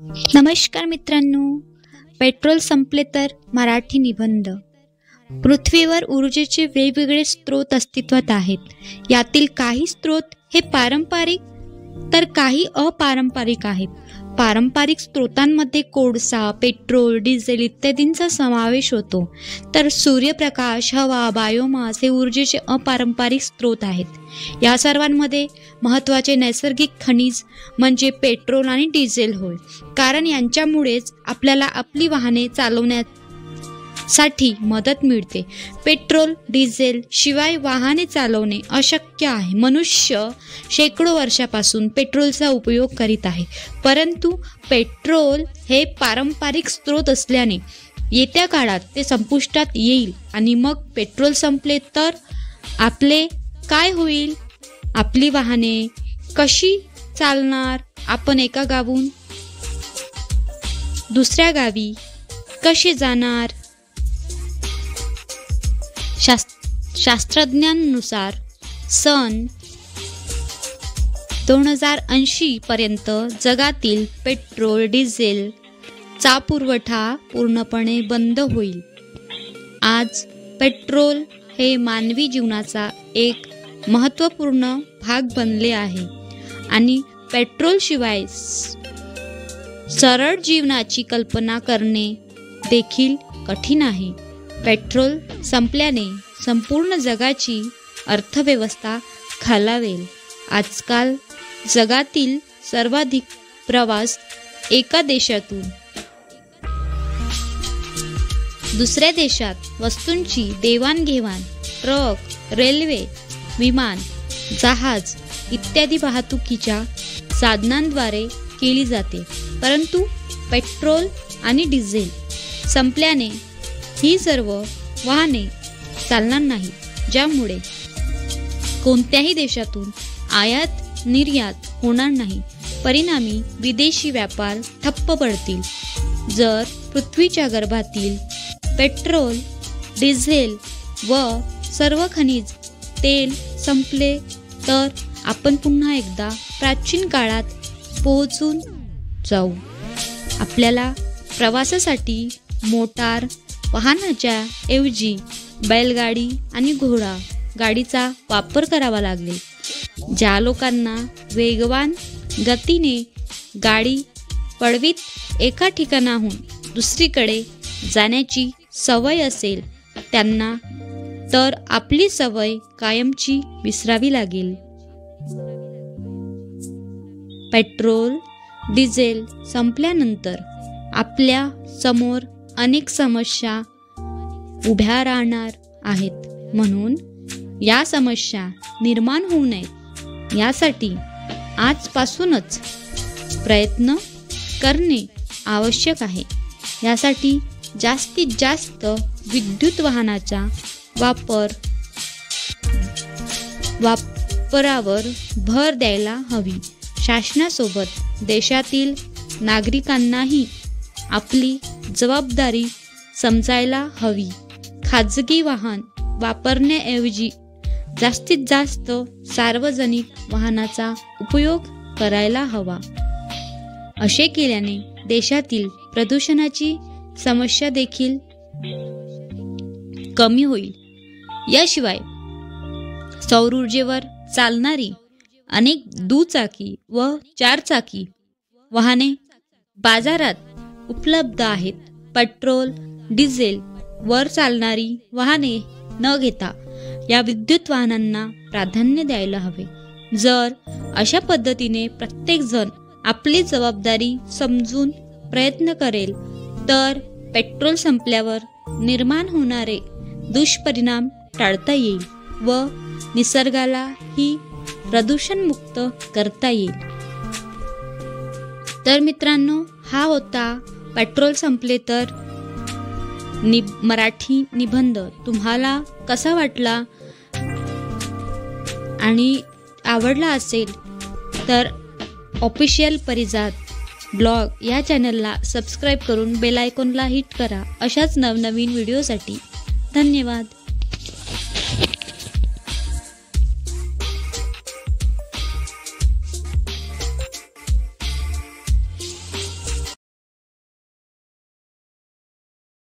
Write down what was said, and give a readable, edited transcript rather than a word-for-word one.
नमस्कार मित्रांनो, पेट्रोल संपले तर मराठी निबंध। पृथ्वीवर ऊर्जेचे वेगवेगळे स्रोत अस्तित्वात आहेत। यातील काही स्रोत हे पारंपरिक तर काही अपारंपरिक आहेत। पारंपरिक स्रोतांमध्ये कोळसा, पेट्रोल, डिझेल इत्यादींचा समावेश होतो, तर सूर्यप्रकाश, हवा, बायोमास हे ऊर्जेचे अपारंपरिक स्रोत आहेत। या सर्वांमध्ये महत्त्वाचे नैसर्गिक खनिज म्हणजे पेट्रोल आणि डिझेल होय, कारण यांच्यामुळेच आपल्याला आपली वाहने चालवण्यासाठी मदत मिळते। पेट्रोल, डिझेल शिवाय वाहने चालवणे अशक्य आहे। मनुष्य शेकडो वर्षापासून पेट्रोलचा उपयोग करीत आहे, परंतु पेट्रोल हे पारंपरिक स्रोत असल्याने येत्या काळात ते संपुष्टात येईल आणि मग पेट्रोल संपले तर आपले काय होईल? आपली वाहने कशी चालणार? आपण एका गावाहून दुसऱ्या गावी कसे जाणार? शास्त्रज्ञांनुसार सन 2080 पर्यंत जगातील पेट्रोल, डिझेल चा पुरवठा पूर्णपणे बंद होईल। आज पेट्रोल हे मानवी जीवनाचा एक महत्त्वपूर्ण भाग बनले आहे आणि पेट्रोल शिवाय सरळ जीवनाची कल्पना करणे देखील कठीण आहे। पेट्रोल संपल्याने संपूर्ण जगाची अर्थव्यवस्था खालावेल। आजकाल जगातील सर्वाधिक प्रवास एका देशातून दुसऱ्या देशात वस्तूंची देवाणघेवाण ट्रक, रेल्वे, विमान, जहाज इत्यादी वाहतुकीच्या साधनांद्वारे केली जाते, परंतु पेट्रोल आणि डिझेल संपल्याने ही सर्व वाहने चालणार नाही, ज्यामुळे कोणत्याही देशातून आयात निर्यात होणार नाही। परिणामी विदेशी व्यापार ठप्प पडतील। जर पृथ्वीच्या गर्भातील पेट्रोल, डिझेल व सर्व खनिज तेल संपले तर आपण पुन्हा एकदा प्राचीन काळात पोहोचून जाऊ। आपल्याला प्रवासासाठी मोटार वाहनाच्या ऐवजी बैलगाडी आणि घोडा गाडीचा वापर करावा लागेल। ज्या लोकांना वेगवान गतीने गाडी पळवीत एका ठिकाणाहून दुसरीकडे जाण्याची सवय असेल, त्यांना तर आपली सवय कायमची विसरावी लागेल। पेट्रोल, डिझेल संपल्यानंतर आपल्या समोर अनेक समस्या उभ्या राहणार आहेत, म्हणून या समस्या निर्माण होऊ नयेत यासाठी आजपासूनच प्रयत्न करणे आवश्यक आहे। यासाठी जास्तीत जास्त विद्युत वाहनाचा वापरावर भर द्यायला हवी। शासनासोबत देशातील नागरिकांनाही आपली जबाबदारी समजायला हवी। खाजगी वाहन वापरण्याऐवजी जास्तीत जास्त सार्वजनिक वाहनाचा उपयोग करायला हवा। असे केल्याने देशातील प्रदूषणाची समस्या देखील कमी होईल। याशिवाय सौर ऊर्जेवर चालणारी अनेक दुचाकी व चारचाकी वाहने बाजारात उपलब्ध आहेत। पेट्रोल, डिझेल वर चालणारी वाहने न घेता या विद्युत वाहनांना प्राधान्य द्यायला हवे। जर अशा पद्धतीने प्रत्येक जण आपली जबाबदारी समजून प्रयत्न करेल तर पेट्रोल संपल्यावर निर्माण होणारे दुष्परिणाम टाळता येईल व निसर्गालाही प्रदूषणमुक्त करता येईल। तर मित्रांनो, हा होता पेट्रोल संपले तर मराठी निबंध। तुम्हाला कसा वाटला आणि आवडला असेल तर ऑफिशियल परिजात ब्लॉग या चॅनलला सबस्क्राईब करून बेल आयकॉनला हिट करा अशाच नवनवीन व्हिडिओसाठी। धन्यवाद।